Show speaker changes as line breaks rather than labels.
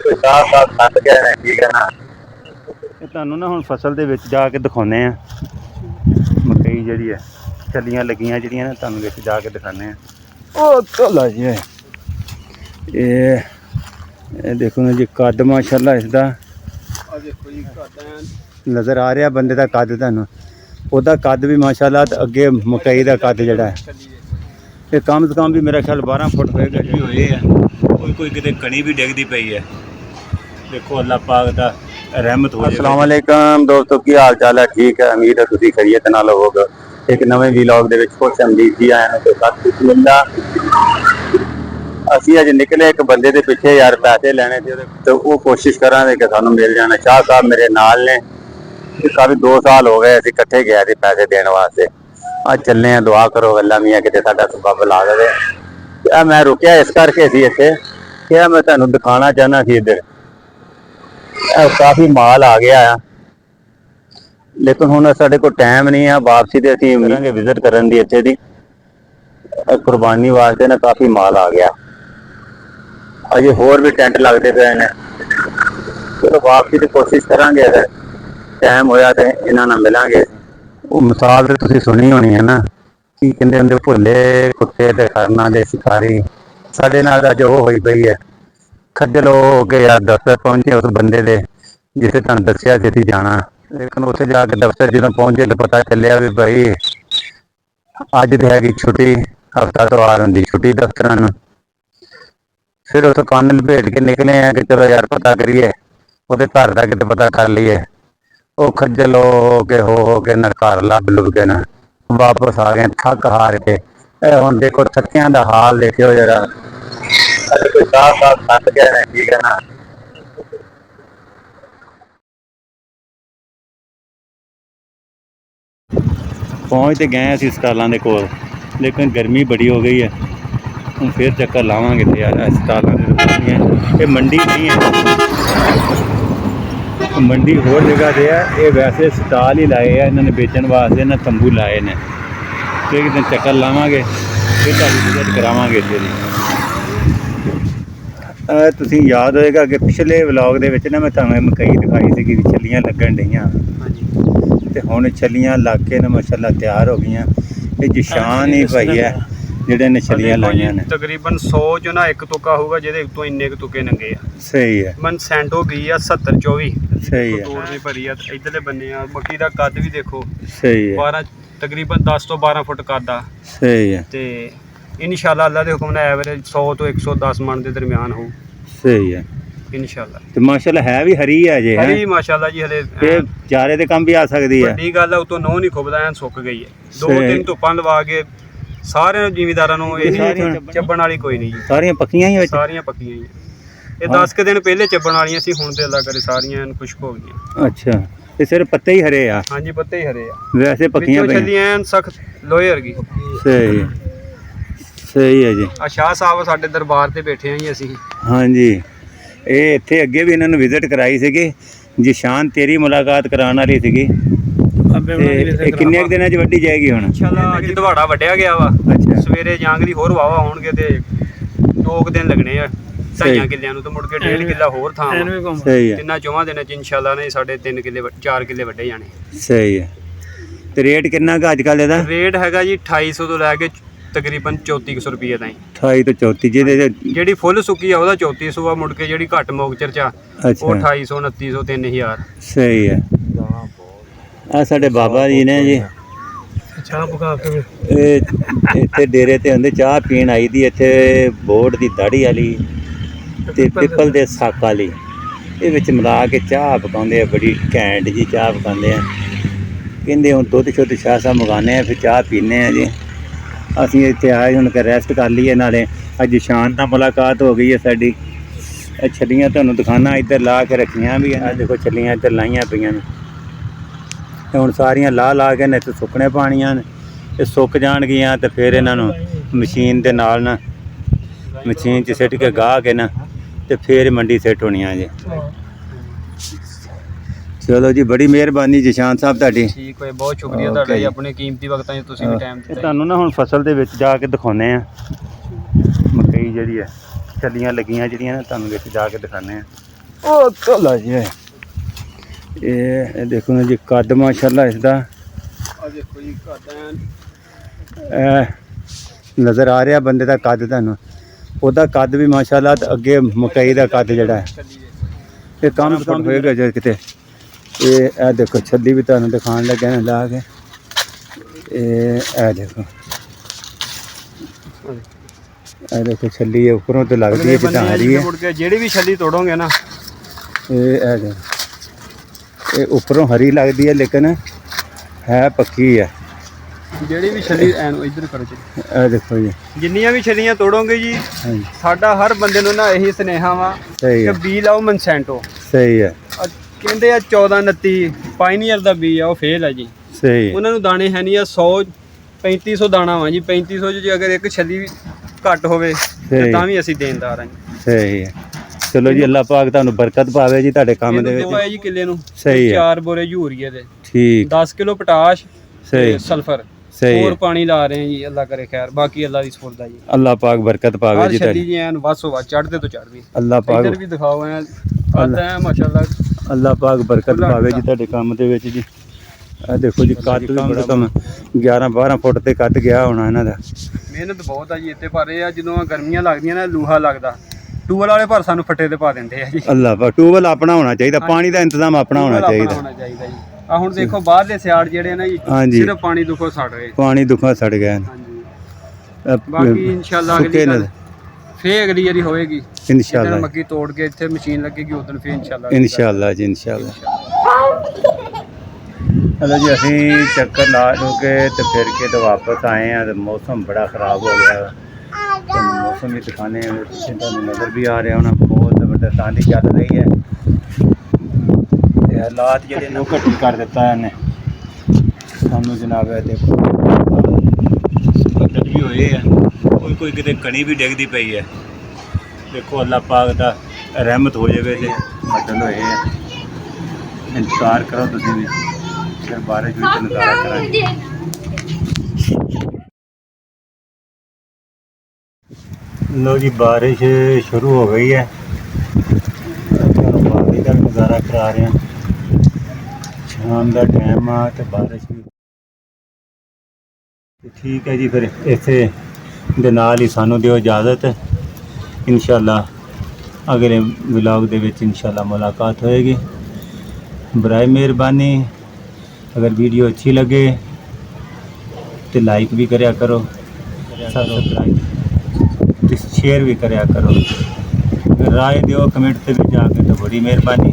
ਕੋਈ ਸਾਹ ਸਾਹ ਖੱਟ ਗਏ ਨੇ, ਠੀਕ ਹੈ ਨਾ।
ਇਹ ਤੁਹਾਨੂੰ ਨਾ ਹੁਣ ਫਸਲ ਦੇ ਵਿੱਚ ਜਾ ਕੇ ਦਿਖਾਉਂਦੇ ਆ। ਮਕਈ ਜਿਹੜੀ ਹੈ ਛੱਲੀਆਂ ਲੱਗੀਆਂ ਜਿਹੜੀਆਂ ਨਾ, ਤੁਹਾਨੂੰ ਵਿੱਚ ਜਾ ਕੇ ਦਿਖਾਉਂਦੇ ਆ। ਉਹ ਚਲਾ ਜੀ ਇਹ ਦੇਖੋ ਨਾ ਜੀ, ਕੱਦ ਮਾਸ਼ਾਅੱਲਾ ਇਸਦਾ ਨਜ਼ਰ ਆ ਰਿਹਾ। ਬੰਦੇ ਦਾ ਕੱਦ ਤੁਹਾਨੂੰ, ਉਹਦਾ ਕੱਦ ਵੀ ਮਾਸ਼ਾਅੱਲਾ, ਤੇ ਅੱਗੇ ਮਕਈ ਦਾ ਕੱਦ ਜਿਹੜਾ ਹੈ ਇਹ ਕਮ ਤੋਂ ਕਮ ਵੀ ਮੇਰਾ ਖਿਆਲ 12 ਫੁੱਟ ਹੋਏਗਾ ਜੀ ਹੋਏ ਆ। ਕੋਈ ਕਿਤੇ ਕਣੀ ਵੀ ਡਿੱਗਦੀ ਪਈ ਹੈ। ਦੇਖੋ ਅੱਲਾਹ ਪਾਕ ਦਾ ਰਹਿਮਤ ਹੋ ਜਾਵੇ।
अस्सलाम वालेकुम दोस्तों, की हाल चाल है? ठीक है, उम्मीद है तुसी खैरियत नाल होवोगे। एक नवे व्लॉग दे विच खुश आमदीद जी आए तो सत बिस्मिल्लाह। असीं अज निकले एक बंदे दे पिछे यार पैसे लेने थे, तो वो कोशिश करांगे कि सानू मिल जाना। शाह साहब मेरे नाल ने, काफी 2 साल हो गए असीं इकट्ठे गए थे पैसे देने वास्ते। अज चलने हैं, दुआ करो अल्लाह मियां किते साडा सबब ला देवे। मैं रुकिया इस करके सी इत्थे कि मैं तुहानू दिखाना चाहना सी इधर काफी माल आ गया है, लेकिन हुण साडे कोल टाइम नहीं है। वापसी ते असीं करांगे विजिट करन दी इत्थे दी कुर्बानी वास्ते ना, काफी माल आ गया। अजे होर भी टेंट लगते पे ने, चलो वापसी की कोशिश करांगे। अगर टाइम होया तो इन्हां नाल मिलांगे। वो मिसाल तो तुसीं सुनी होनी है ना, की कहंदे हुंदे भुल्ले कुत्ते ते खरना दे शिकारी। साडे नाल अज ओह होई पई है। खज्जल हो के यार दफ्तर पहुंचे उस बंदे दे जिसे तुहानू दस्सिया सी असीं जाना, लेकिन उत्थे जाके दफ्तर ਜਦੋਂ पहुंचे तो पता चलिया भी भाई अज तो हैगी छुट्टी, हफ्ता त्योहार हुंदी छुट्टी दफ्तरां नूं। फिर उत्थों कंन लपेट के निकले हैं कि चलो यार पता करिए, ਉਹਦੇ घर का किते पता कर लीए। वो खज्जल हो के ना घर लभ लुभ के ना वापस आ गए थक हार के। हुण देखो थकियां दा हाल देखियो जरा, कोई साह साह खट गए ने, ठीक है ना।
पहुँच तो गए असीं हस्पतालों के कोल, लेकिन गर्मी बड़ी हो गई है। हम फिर चक्कर लावांगे तो यार हस्पतालों के। ये मंडी नहीं है, मंडी होर जगह से है। ये वैसे स्टाल ही लाए हैं इन्होंने बेचने वास्ते ना, तंबू लाए ने। फिर कितने चक्कर लावांगे, फिर तुहानू विजिट करावांगे इत्थे दी। तुसीं याद होएगा कि पिछले व्लॉग दे विच ना मैं तुहानू मकई दिखाई सी कि छल्लियां लगन डईयां, ते हुण छल्लियां लग के ना माशाअल्लाह तैयार हो गईयां। ये जिशान ही भाई है जिहड़े ने छल्लियां लाईयां ने।
तकरीबन 100 चो ना एक तुक्का होगा जिहदे उत्तों इन्ने तुक्के नंगे आ।
सही है।
मन सेंटो गई आ 70-24
सही है।
तोड़ दी भरी आ। इधरले बन्ने आ मक्की दा कद भी देखो
सही है।
12 तकरीबन 10 तो 12 फुट कद आ।
सही है।
ते इंशाअल्लाह अल्लाह दे हुक्म नाल एवरेज 100 तो 110 मन दे दरमियान हो।
सही है
इंशाअल्लाह।
ते माशाअल्लाह है भी हरी है जे
हरी माशाअल्लाह जी। हले
ते चारे दे काम भी आ सकदी है।
बड़ी गल है, उतों नौ नहीं खुबदा, ऐन सुक गई है। 2-3 धुप्पां लवा के सारे जिमीदारां नूं ਚੱਬਣ वाली कोई नहीं जी।
सारियां पक्कियां ही
सारियां पक्कियां ही ये 10 के दिन पहले ਚੱਬਣ वालियां सी, हुण ते अल्लाह करे सारियां खुश्क हो गईयां।
अच्छा, ते सिर्फ पत्ते ही हरे आ?
हाँ जी, पत्ते ही हरे आ,
वैसे पक्कियां पईयां
छल्लियां ऐन सख्त लोहे वर्गी।
सही है, सही है जी।
आ शाह साहब साडे दरबार ते बैठे हैं जी असीं।
हाँ जी, ये इत्थे अगे भी इन्होंने विजिट कराई सीगी। जिशान तेरी मुलाकात कराने वाली सीगी। किन्ने दिनों च वड्डी जाएगी हुण?
इंशाअल्लाह अज दवाड़ा वड्डिया गया वा।
अच्छा,
सवेरे जांगरी होर वावा होणगे ते 2 दिन लगने आ 2.5 किल्लियां नूं, ते मुड़ के 1.5 किल्ला होर थां वा।
सही है।
तिन्नां 4 दिनां च इंशाअल्लाह ने 3.5 किल्ले 4 किल्ले वड्डे जाने।
सही है। ते रेट किन्ना का अजकल इहदा?
रेट हैगा जी 2800 तो लैके तकरीबन 3400 रुपये ताईं।
28 तो 34
ਜਿਹੜੀ ਫੁੱਲ ਸੁੱਕੀ ਆ ਉਹਦਾ 3400 ਆ। ਮੁੜ ਕੇ ਜਿਹੜੀ ਘੱਟ ਮੌਕਚਰ ਚ ਆ ਉਹ 2800 2900 3000।
सही है। आ साडे बाबा जी ने जी
ਚਾਹ ਪਕਾ ਕੇ
ਇੱਥੇ ਡੇਰੇ ਤੇ ਹੁੰਦੇ ਚਾਹ ਪੀਣ ਆਈ ਦੀ। ਇੱਥੇ ਬੋਰਡ ਦੀ ਦਾੜੀ ਵਾਲੀ ਤੇ ਪਿੱਪਲ ਦੇ ਸੱਕ ਵਾਲੀ, ਇਹ ਵਿੱਚ ਮਿਲਾ ਕੇ ਚਾਹ ਪਕਾਉਂਦੇ ਆ। ਬੜੀ ਘੈਂਟ ਜੀ ਚਾਹ ਪਕਾਉਂਦੇ ਆ। ਕਹਿੰਦੇ ਹੁਣ ਦੁੱਧ ਸ਼ੁੱਧ ਸ਼ਾਹ ਸਾਹਿਬ ਮੰਗਾਉਂਦੇ ਆ, ਫਿਰ ਚਾਹ ਪੀਂਦੇ ਆ ਜੀ। ਅਸੀਂ ਇੱਥੇ ਆਏ ਹੁਣ ਕਿ ਰੈਸਟ ਕਰ ਲਈਏ, ਨਾਲੇ ਅੱਜ ਸ਼ਾਨ ਨਾਲ ਮੁਲਾਕਾਤ ਹੋ ਗਈ ਹੈ ਸਾਡੀ। ਇਹ ਛੱਲੀਆਂ ਤੁਹਾਨੂੰ ਦਿਖਾਣਾ ਇੱਧਰ ਲਾ ਕੇ ਰੱਖੀਆਂ ਵੀ ਆ। ਦੇਖੋ ਛੱਲੀਆਂ ਇੱਧਰ ਲਾਈਆਂ ਪਈਆਂ ਨੇ, ਤੇ ਹੁਣ ਸਾਰੀਆਂ ਲਾ ਕੇ ਨੇ ਤੇ ਸੁੱਕਣੇ ਪਾਣੀਆਂ ਨੇ। ਇਹ ਸੁੱਕ ਜਾਣਗੀਆਂ ਤੇ ਫਿਰ ਇਹਨਾਂ ਨੂੰ ਮਸ਼ੀਨ ਦੇ ਨਾਲ ਨਾ ਮਸ਼ੀਨ 'ਚ ਸਿੱਟ ਕੇ ਗਾਹ ਕੇ ਨਾ ਤੇ ਫਿਰ ਮੰਡੀ ਸੈੱਟ ਹੋਣੀਆਂ ਜੀ। ਚਲੋ ਜੀ, ਬੜੀ ਮਿਹਰਬਾਨੀ ਜਿਸ਼ਾਨ ਸਾਹਿਬ ਤੁਹਾਡੀ।
ਠੀਕ ਹੋਏ, ਬਹੁਤ ਸ਼ੁਕਰੀਆ ਤੁਹਾਡਾ ਜੀ। ਆਪਣੇ ਕੀਮਤੀ ਵਕਤਾਂ 'ਚ ਤੁਸੀਂ ਵੀ ਟਾਈਮ ਦਿੱਤਾ।
ਤੁਹਾਨੂੰ ਨਾ ਹੁਣ ਫਸਲ ਦੇ ਵਿੱਚ ਜਾ ਕੇ ਦਿਖਾਉਂਦੇ ਆ ਮਕਈ ਜਿਹੜੀ ਹੈ ਛੱਲੀਆਂ ਲੱਗੀਆਂ ਜਿਹੜੀਆਂ ਨਾ ਤੁਹਾਨੂੰ ਵਿੱਚ ਜਾ ਕੇ ਦਿਖਾਉਂਦੇ ਆ। ਉਹ ਚਲਾ ਜੀ ਇਹ ਦੇਖੋ ਨਾ ਜੀ ਕੱਦ ਮਾਸ਼ਾਅੱਲਾ ਇਸਦਾ
ਆ ਦੇਖੋ ਜੀ ਘਾਟਾਂ
ਨਜ਼ਰ ਆ ਰਿਹਾ ਬੰਦੇ ਦਾ ਕੱਦ ਤੁਹਾਨੂੰ, ਉਹਦਾ ਕੱਦ ਵੀ ਮਾਸ਼ਾਅੱਲਾ ਤੇ ਅੱਗੇ ਮਕਈ ਦਾ ਕੱਦ ਜਿਹੜਾ ਹੈ ਇਹ ਕੰਮ ਹੋਏਗਾ ਜੇ ਕਿਤੇ। ਇਹ ਦੇਖੋ ਛੱਲੀ ਵੀ ਤੁਹਾਨੂੰ ਦਿਖਾਉਣ ਲੱਗਿਆ ਨਾ ਲਾ ਕੇ। ਇਹ ਦੇਖੋ ਛੱਲੀ ਇਹ ਉੱਪਰੋਂ ਤੇ ਲੱਗਦੀ ਹੈ ਜਿੱਦਾਂ ਹਰੀ ਹੈ।
ਮੁੜ ਕੇ ਜਿਹੜੀ ਵੀ ਛੱਲੀ ਤੋੜੋਗੇ ਨਾ
ਇਹ ਉੱਪਰੋਂ ਹਰੀ ਲੱਗਦੀ ਹੈ ਲੇਕਿਨ ਹੈ ਪੱਕੀ ਹੈ।
ਜਿਹੜੀ ਵੀ ਛੱਲੀ ਐਨ ਇੱਧਰ ਕਰੋ ਜੀ।
ਇਹ ਦੇਖੋ ਜੀ
ਜਿੰਨੀਆਂ ਵੀ ਛੱਲੀਆਂ ਤੋੜੋਗੇ ਜੀ
ਹਾਂਜੀ
ਸਾਡਾ ਹਰ ਬੰਦੇ ਨੂੰ ਨਾ ਇਹੀ ਸੁਨੇਹਾ ਵਾ
ਸਹੀ
ਕਿ
ਹੈ
ਬੀ ਲਾਓ ਮਨਸੈਂਟੋ।
ਸਹੀ ਹੈ
ਕਹਿੰਦੇ ਆ 1429 ਪਾਇਨੀਅਰ ਦਾ ਬੀ ਆ ਉਹ ਫੇਲ ਆ ਜੀ।
ਸਹੀ ਹੈ
ਉਹਨਾਂ ਨੂੰ ਦਾਣੇ ਹੈ ਨਹੀਂ ਆ 100 3500 ਦਾਣਾ ਵਾ ਜੀ। 3500 ਚ ਜੇ ਅਗਰ ਇੱਕ ਛੱਲੀ ਵੀ ਘੱਟ ਹੋਵੇ ਤੇ
ਸਹੀ।
ਤਾਂ ਵੀ ਅਸੀਂ ਦੇਣਦਾਰ ਹਾਂ ਜੀ।
ਸਹੀ ਹੈ। ਚਲੋ ਜੀ ਅੱਲਾਹ ਪਾਕ ਤੁਹਾਨੂੰ ਬਰਕਤ ਪਾਵੇ ਜੀ ਤੁਹਾਡੇ ਕੰਮ ਦੇ
ਇਹਨੂੰ
ਵਿੱਚ।
ਹੈ ਜੀ ਕਿੱਲੇ ਨੂੰ
ਸਹੀ ਹੈ
4 ਬੋਰੇ ਯੂਰੀਏ ਦੇ,
ਠੀਕ
10 ਕਿਲੋ ਪੋਟਾਸ਼
ਸਹੀ
ਤੇ ਸਲਫਰ
ਸਹੀ
ਹੋਰ
ਹੈ।
ਪਾਣੀ ਲਾ ਰਹੇ ਹਾਂ ਜੀ। ਅੱਲਾ ਕਰੇ ਖੈਰ, ਬਾਕੀ ਅੱਲਾ ਦੀ ਸਪੁਰਦ ਆ ਜੀ।
ਅੱਲਾਹ ਪਾਕ ਬਰਕਤ ਪਾਵੇ
ਹਰ
ਜੀ
ਛੱਲੀ
ਤੁਹਾਡੀ।
ਜੀ ਐਨ ਵੱਸੋ ਵੱਸ ਚੜ੍ਹਦੇ ਤੋਂ ਚੜ੍ਹਦੀ।
ਅੱਲਾਹ ਪਾਕ
ਇੱਧਰ ਵੀ ਦਿਖਾਓ ਐ ਆਤਾ ਮਾਸ਼ਾਅੱਲਾ।
ਅੱਲਾਹ ਪਾਕ ਬਰਕਤ ਪਾਵੇ ਜੀ ਤੁਹਾਡੇ ਕੰਮ ਦੇ ਵਿੱਚ ਜੀ। ਇਹ ਦੇਖੋ ਜੀ ਕੱਦ ਵੀ ਬੜਾ ਕੰਮ 11-12 ਫੁੱਟ ਤੇ ਕੱਦ ਗਿਆ ਹੋਣਾ ਇਹਨਾਂ ਦਾ।
ਮਿਹਨਤ ਬਹੁਤ ਆ ਜੀ ਇੱਥੇ, ਪਰ ਇਹ ਆ ਜਦੋਂ ਗਰਮੀਆਂ ਲੱਗਦੀਆਂ ਨਾ ਲੂਹਾ ਲੱਗਦਾ ਟੂਬਲ ਵਾਲੇ ਪਰ ਸਾਨੂੰ ਫੱਟੇ ਤੇ ਪਾ ਦਿੰਦੇ ਆ ਜੀ।
ਅੱਲਾਹ ਪਾਕ ਟੂਬਲ ਆਪਣਾ ਹੋਣਾ ਚਾਹੀਦਾ, ਪਾਣੀ ਦਾ ਇੰਤਜ਼ਾਮ ਆਪਣਾ ਹੋਣਾ ਚਾਹੀਦਾ।
ਜੀ ਆ ਹੁਣ ਦੇਖੋ ਬਾਹਰਲੇ ਸਿਆੜ ਜਿਹੜੇ ਨਾ ਜੀ
ਹਾਂਜੀ।
ਸਿਰਫ ਪਾਣੀ ਦੁੱਖੋਂ ਸੜ ਰਹੇ।
ਪਾਣੀ ਦੁੱਖਾਂ ਸੜ ਗਏ ਨੇ।
ਹਾਂਜੀ ਬਾਕੀ ਇਨਸ਼ਾਅੱਲਾ ਅਗਲੀ ਗੱਲ ਫੇਰ ਅਗਲੀ ਵਾਰੀ ਹੋਏਗੀ।
ਇਨਸ਼ਾਅੱਲਾ
ਮੱਕੀ ਤੋੜ ਕੇ ਇੱਥੇ ਮਸ਼ੀਨ ਲੱਗੇਗੀ ਉਦੋਂ ਫੇਰ ਇਨਸ਼ਾਅੱਲਾ
ਇਨਸ਼ਾਅੱਲਾ ਜੀ ਇਨਸ਼ਾਅੱਲਾ। ਚਲੋ ਜੀ ਅਸੀਂ ਚੱਕਰ ਲਾ ਕੇ ਤੇ ਫਿਰ ਕੇ ਤੇ ਵਾਪਸ ਆਏ ਆ ਤੇ ਮੌਸਮ ਬੜਾ ਖਰਾਬ ਹੋ ਗਿਆ। ਤੁਹਾਨੂੰ ਮੌਸਮ ਵੀ ਦਿਖਾਣੇ ਆ, ਤੁਹਾਨੂੰ ਨਜ਼ਰ ਵੀ ਆ ਰਿਹਾ ਹੋਣਾ ਬਹੁਤ ਜ਼ਬਰਦਸਤ ਆਂधी ਚੱਲ ਰਹੀ ਹੈ ਤੇ ਹਾਲਾਤ ਜਿਹੜੇ ਨੇ ਉਹ ਘੱਟ ਕਰ ਦਿੱਤਾ ਇਹਨੇ ਸਾਨੂੰ ਜਨਾਬ। ਇਹ ਦੇਖੋ ਬੱਦਲ ਵੀ ਹੋਏ ਆ, ਕੋਈ ਕਿਤੇ ਕਣੀ ਵੀ ਡਿੱਗਦੀ ਪਈ ਹੈ। ਦੇਖੋ ਅੱਲਾਹ ਪਾਕ ਦਾ ਰਹਿਮਤ ਹੋ ਜਾਵੇ ਤੇ ਬੱਦਲ ਹੋਏ ਆ। ਇੰਤਜ਼ਾਰ ਕਰੋ ਤੁਸੀਂ ਵੀ, ਫਿਰ ਬਾਰਿਸ਼ ਵਿੱਚ ਨਜ਼ਾਰਾ ਕਰਾਂਗੇ। लो जी बारिश शुरू हो गई है, बारिश का नज़ारा करा रहे हैं। शाम का टाइम आ तो बारिश भी ठीक है जी। फिर इसे दे नाल ही सानू दिओ इजाज़त। इंशाअल्लाह अगले व्लॉग दे विच इंशाअल्लाह मुलाकात होएगी। बराए मेहरबानी अगर वीडियो अच्छी लगे तो लाइक भी करया करो, सब्सक्राइब शेयर भी करया करो, राय दियो कमेंट से भी जाके तो बड़ी मेहरबानी।